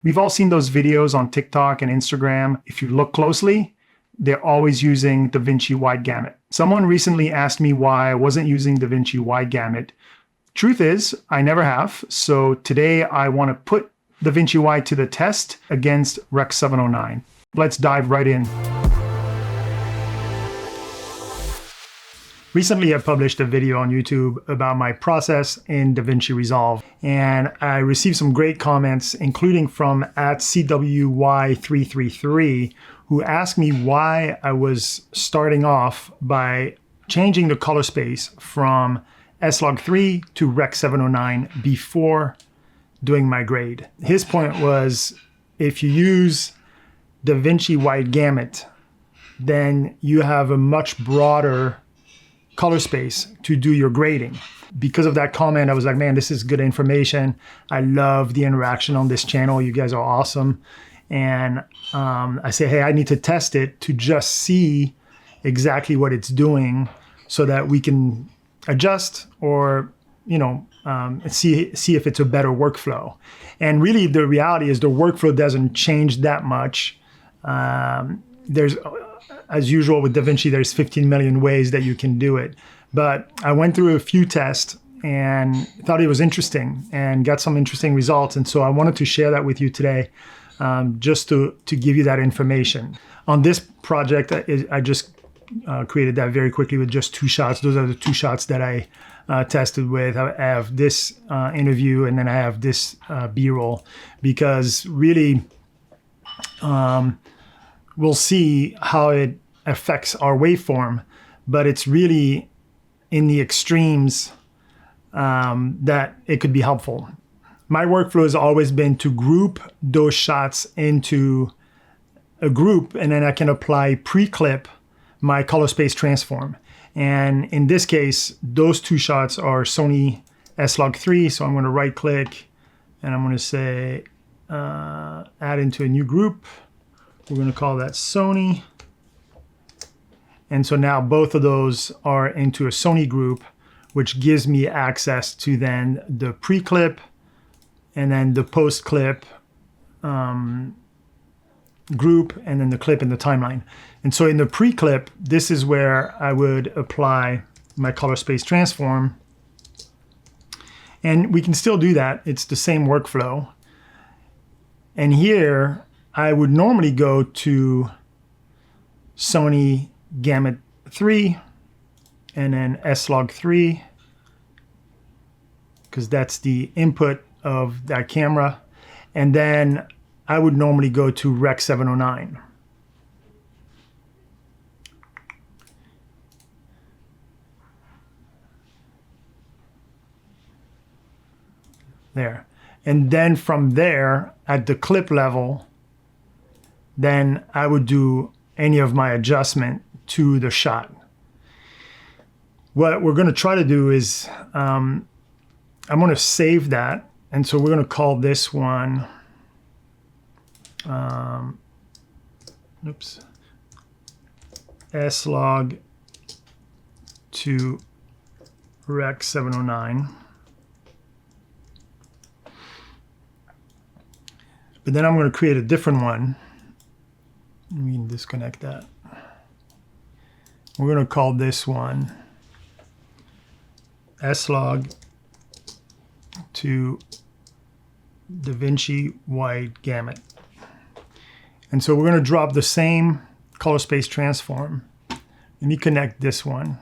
We've all seen those videos on TikTok and Instagram. If you look closely, they're always using DaVinci Wide Gamut. Someone recently asked me why I wasn't using DaVinci Wide Gamut. Truth is, I never have. So today I want to put DaVinci Wide to the test against Rec.709. Let's dive right in. Recently, I published a video on YouTube about my process in DaVinci Resolve, and I received some great comments, including from @CWY333, who asked me why I was starting off by changing the color space from S-Log3 to Rec.709 before doing my grade. His point was, if you use DaVinci Wide Gamut, then you have a much broader color space to do your grading. Because of that comment, I was like, man, this is good information. I love the interaction on this channel. You guys are awesome. And I say, hey, I need to test it to just see exactly what it's doing so that we can adjust or, see if it's a better workflow. And really the reality is the workflow doesn't change that much. There's, as usual with DaVinci, there's 15 million ways that you can do it. But I went through a few tests and thought it was interesting and got some interesting results. And so I wanted to share that with you today, just to give you that information. On this project, I just created that very quickly with just 2 shots. Those are the 2 shots that I tested with. I have this interview and then I have this B-roll, because really we'll see how it affects our waveform, but it's really in the extremes that it could be helpful. My workflow has always been to group those shots into a group, and then I can apply pre-clip my color space transform. And in this case, those 2 shots are Sony S-Log3. So I'm going to right click and I'm going to say add into a new group. We're going to call that Sony. And so now both of those are into a Sony group, which gives me access to then the pre-clip and then the post-clip group, and then the clip in the timeline. And so in the pre-clip, this is where I would apply my color space transform. And we can still do that. It's the same workflow. And here I would normally go to Sony Gamut 3 and then S-Log3, because that's the input of that camera. And then I would normally go to Rec.709. There. And then from there, at the clip level, then I would do any of my adjustment to the shot. What we're going to try to do is, I'm going to save that. And so we're going to call this one, S-Log to Rec.709. But then I'm going to create a different one. We can disconnect that. We're going to call this one S-Log to DaVinci Wide Gamut. And so we're going to drop the same color space transform. Let me connect this one.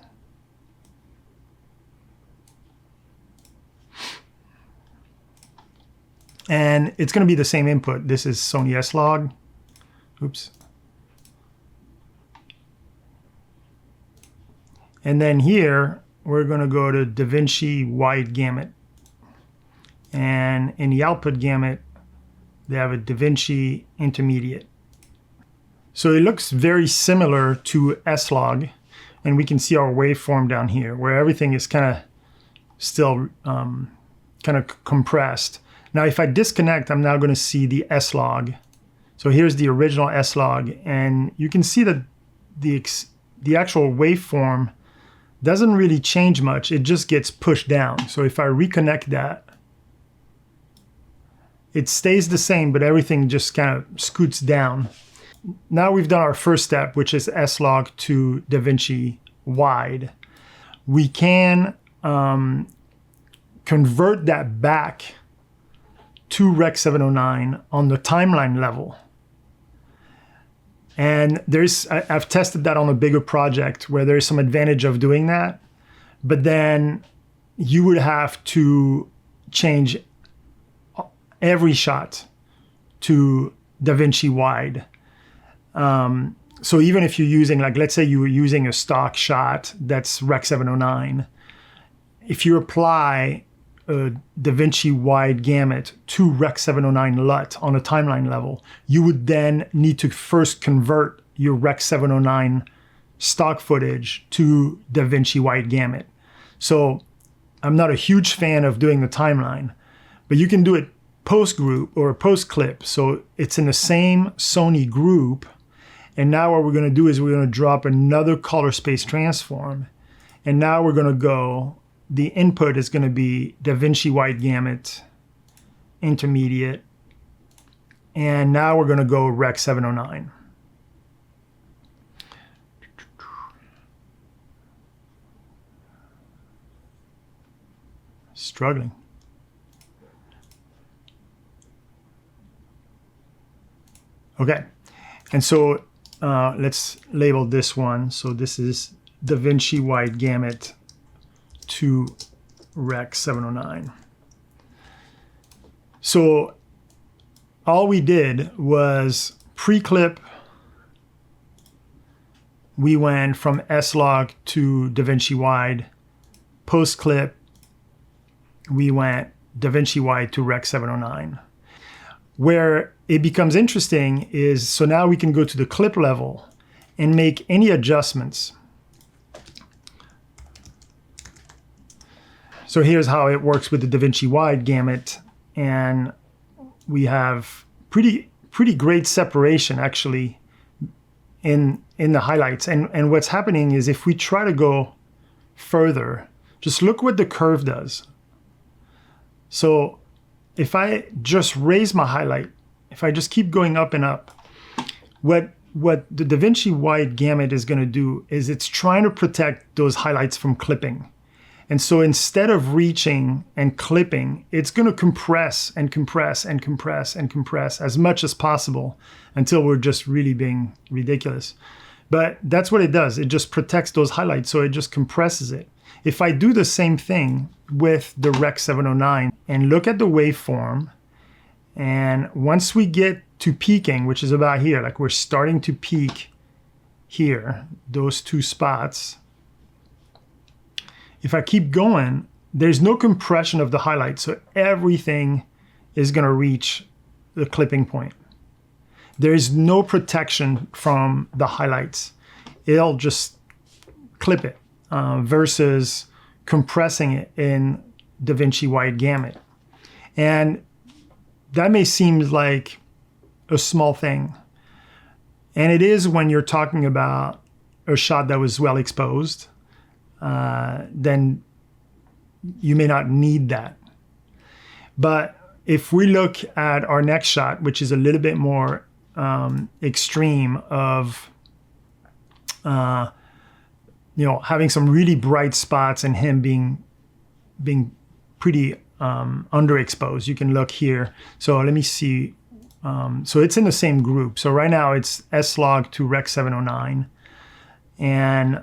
And it's going to be the same input. This is Sony S-Log. Oops. And then here, we're going to go to DaVinci Wide Gamut. And in the output gamut, they have a DaVinci Intermediate. So it looks very similar to S-Log. And we can see our waveform down here, where everything is kind of still kind of compressed. Now, if I disconnect, I'm now going to see the S-Log. So here's the original S-Log, and you can see that the actual waveform doesn't really change much. It just gets pushed down. So if I reconnect that, it stays the same, but everything just kind of scoots down. Now we've done our first step, which is S-Log to DaVinci Wide. We can convert that back to Rec.709 on the timeline level. And I've tested that on a bigger project where there's some advantage of doing that, but then you would have to change every shot to DaVinci Wide. So even if you're using, like, let's say you were using a stock shot that's Rec.709, if you apply a DaVinci Wide Gamut to Rec.709 LUT on a timeline level, you would then need to first convert your Rec.709 stock footage to DaVinci Wide Gamut. So I'm not a huge fan of doing the timeline, but you can do it post group or post clip. So it's in the same Sony group. And now what we're going to do is we're going to drop another color space transform. And now we're going to go, the input is going to be DaVinci Wide Gamut, intermediate. And now we're going to go Rec.709. Struggling. Okay. And so let's label this one. So this is DaVinci Wide Gamut to Rec.709. So all we did was pre-clip. We went from S-Log to DaVinci Wide. Post-clip, we went DaVinci Wide to Rec.709. Where it becomes interesting is, so now we can go to the clip level and make any adjustments. So here's how it works with the DaVinci Wide Gamut. And we have pretty great separation actually in the highlights. And what's happening is if we try to go further, just look what the curve does. So if I just raise my highlight, if I just keep going up and up, what the DaVinci Wide Gamut is going to do is it's trying to protect those highlights from clipping. And so instead of reaching and clipping, it's going to compress and compress and compress and compress as much as possible until we're just really being ridiculous. But that's what it does. It just protects those highlights, so it just compresses it. If I do the same thing with the Rec.709 and look at the waveform, and once we get to peaking, which is about here, like we're starting to peak here, those two spots, if I keep going, there's no compression of the highlight, so everything is going to reach the clipping point. There is no protection from the highlights. It'll just clip it versus compressing it in DaVinci Wide Gamut. And that may seem like a small thing. And it is when you're talking about a shot that was well exposed. Then you may not need that. But if we look at our next shot, which is a little bit more extreme of, having some really bright spots and him being pretty underexposed, you can look here. So let me see. So it's in the same group. So right now it's S-Log to Rec.709, and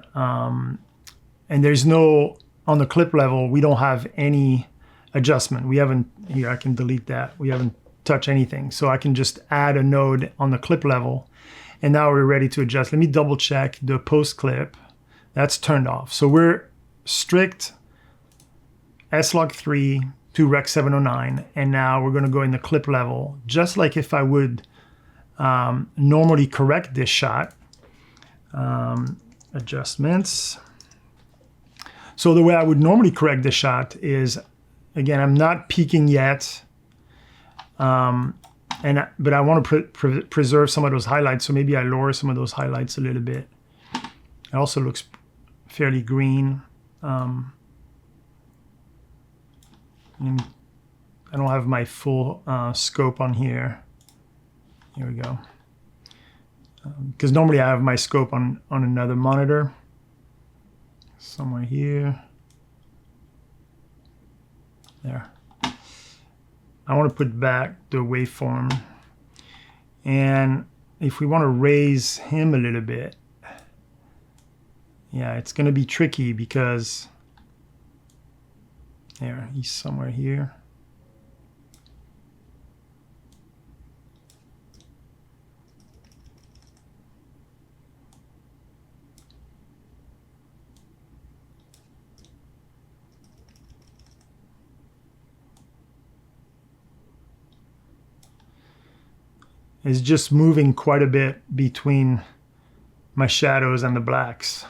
there's no, on the clip level, we don't have any adjustment. We haven't, here, I can delete that. We haven't touched anything. So I can just add a node on the clip level. And now we're ready to adjust. Let me double check the post clip. That's turned off. So we're strict S-Log3 to Rec.709. And now we're going to go in the clip level, just like if I would normally correct this shot. Adjustments. So the way I would normally correct the shot is, again, I'm not peaking yet, but I want to preserve some of those highlights, so maybe I lower some of those highlights a little bit. It also looks fairly green. I I don't have my full scope on here. Here we go. Because normally I have my scope on another monitor. Somewhere here. There. I want to put back the waveform. And if we want to raise him a little bit, yeah, it's going to be tricky because there, he's somewhere here. Is just moving quite a bit between my shadows and the blacks.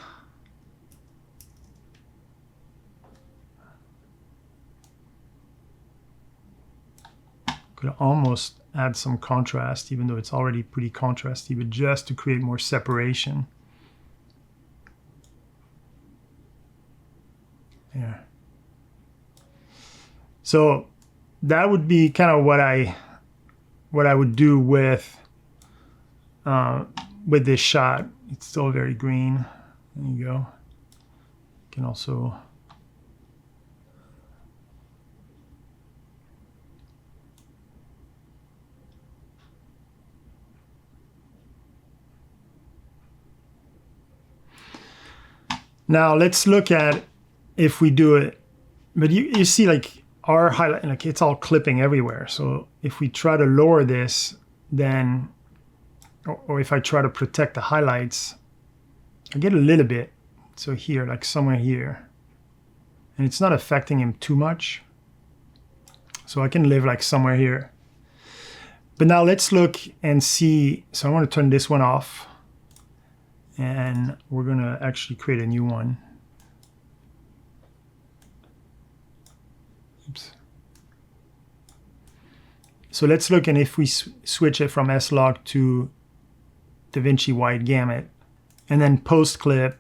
Could almost add some contrast, even though it's already pretty contrasty, but just to create more separation. Yeah. So that would be kind of what I would do with this shot. It's still very green. There you go. You can also now let's look at if we do it. But you see, like, our highlight, like, it's all clipping everywhere. So if we try to lower this, then, or if I try to protect the highlights, I get a little bit. So here, like somewhere here, and it's not affecting him too much. So I can live like somewhere here. But now let's look and see. So I want to turn this one off, and we're gonna actually create a new one. Oops. So let's look, and if we switch it from S-Log to DaVinci Wide Gamut, and then post clip,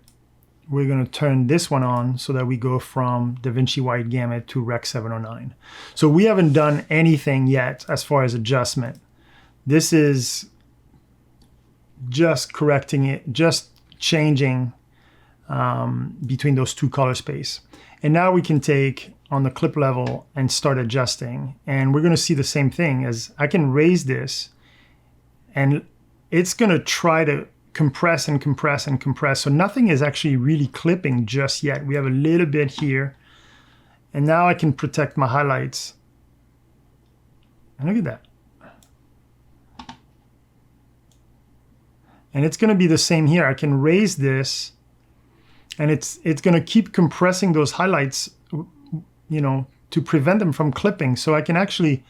we're going to turn this one on so that we go from DaVinci Wide Gamut to Rec.709. So we haven't done anything yet as far as adjustment. This is just correcting it, just changing between those two color space. And now we can take on the clip level and start adjusting. And we're going to see the same thing as I can raise this, and it's going to try to compress and compress and compress. So nothing is actually really clipping just yet. We have a little bit here. And now I can protect my highlights. And look at that. And it's going to be the same here. I can raise this, and it's going to keep compressing those highlights, you know, to prevent them from clipping. So I can actually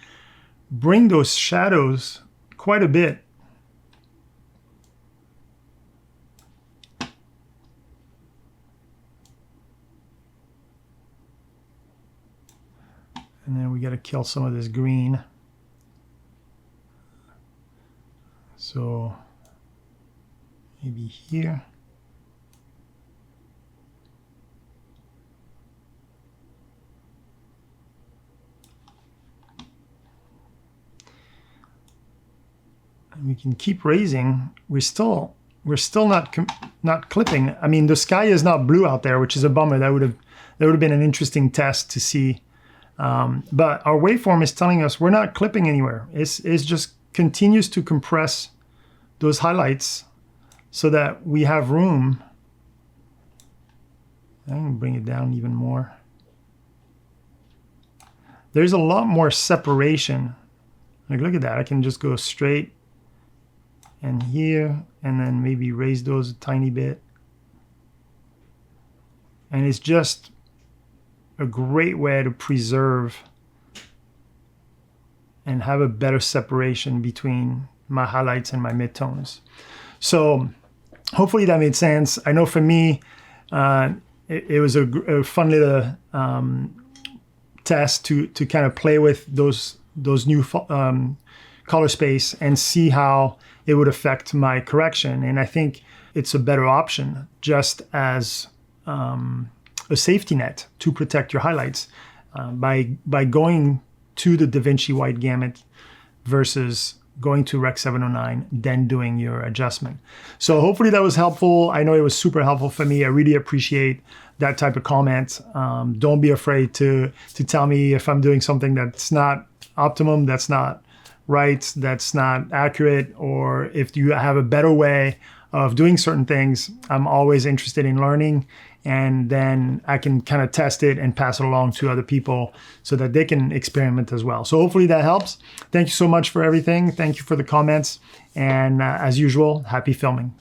bring those shadows quite a bit. And then we got to kill some of this green. So maybe here. And we can keep raising. We're still not clipping. I mean, the sky is not blue out there, which is a bummer. That would have been an interesting test to see. But our waveform is telling us we're not clipping anywhere. It's just continues to compress those highlights so that we have room. I'm going to bring it down even more. There's a lot more separation. Like, look at that. I can just go straight and here, and then maybe raise those a tiny bit. And it's just a great way to preserve and have a better separation between my highlights and my midtones. So hopefully that made sense. I know for me, it was a fun little test to kind of play with those new color space and see how it would affect my correction. And I think it's a better option, just as a safety net to protect your highlights by going to the DaVinci Wide Gamut versus going to Rec.709, then doing your adjustment. So hopefully that was helpful. I know it was super helpful for me. I really appreciate that type of comment. Don't be afraid to tell me if I'm doing something that's not optimum, that's not right, that's not accurate, or if you have a better way of doing certain things. I'm always interested in learning, and then I can kind of test it and pass it along to other people so that they can experiment as well. So hopefully that helps. Thank you so much for everything. Thank you for the comments. And as usual, happy filming.